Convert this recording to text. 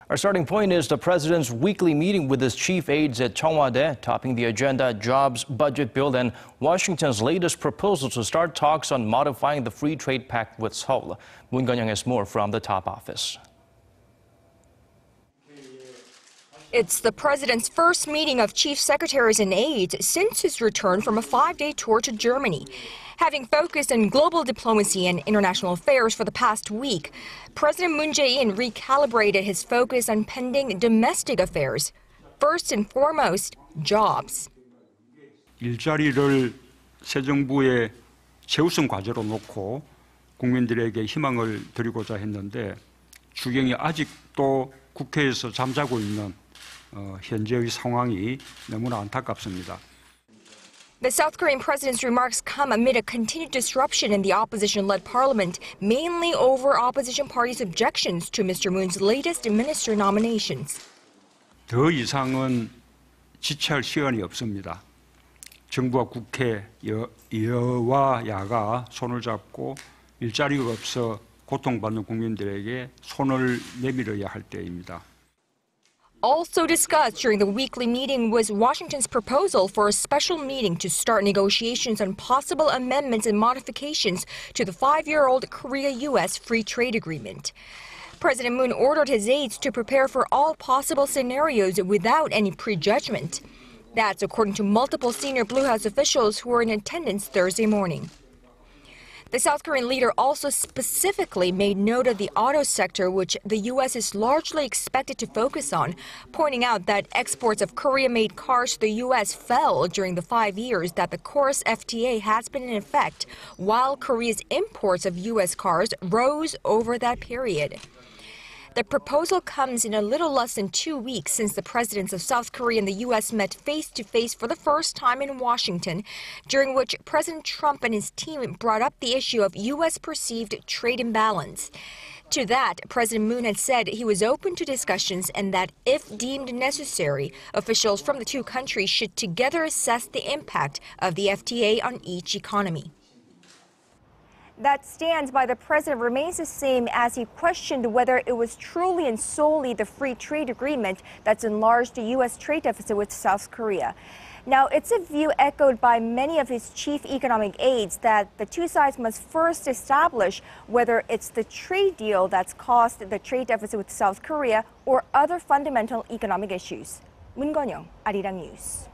Our starting point is the president's weekly meeting with his chief aides at Cheongwadae, topping the agenda jobs, budget bill, and Washington's latest proposal to start talks on modifying the free trade pact with Seoul. Moon Jae-in has more from the top office. It's the president's first meeting of chief secretaries and aides since his return from a 5-day tour to Germany. Having focused on global diplomacy and international affairs for the past week, President Moon Jae-in recalibrated his focus on pending domestic affairs. First and foremost, jobs. 일자리를 새 정부의 최우선 과제로 놓고 국민들에게 희망을 드리고자 했는데 추경이 아직도 국회에서 잠자고 있는 현재의 상황이 너무나 안타깝습니다. The South Korean president's remarks come amid a continued disruption in the opposition-led parliament, mainly over opposition parties' objections to Mr. Moon's latest minister nominations. 더 이상은 지체할 시간이 없습니다. 정부와 국회, 여와 야가 손을 잡고 일자리가 없어 고통받는 국민들에게 손을 내밀어야 할 때입니다. Also discussed during the weekly meeting was Washington's proposal for a special meeting to start negotiations on possible amendments and modifications to the 5-year-old Korea-U.S. Free Trade Agreement. President Moon ordered his aides to prepare for all possible scenarios without any prejudgment. That's according to multiple senior Blue House officials who were in attendance Thursday morning. The South Korean leader also specifically made note of the auto sector, which the U.S. is largely expected to focus on, pointing out that exports of Korea-made cars to the U.S. fell during the 5 years that the Course FTA has been in effect, while Korea's imports of U.S. cars rose over that period. The proposal comes in a little less than 2 weeks since the presidents of South Korea and the U.S. met face-to-face for the first time in Washington, during which President Trump and his team brought up the issue of U.S. perceived trade imbalance. To that, President Moon had said he was open to discussions and that, if deemed necessary, officials from the two countries should together assess the impact of the FTA on each economy. That stance by the president remains the same as he questioned whether it was truly and solely the free trade agreement that's enlarged the U.S. trade deficit with South Korea. Now, it's a view echoed by many of his chief economic aides that the two sides must first establish whether it's the trade deal that's caused the trade deficit with South Korea or other fundamental economic issues. Moon Jae-in, Arirang News.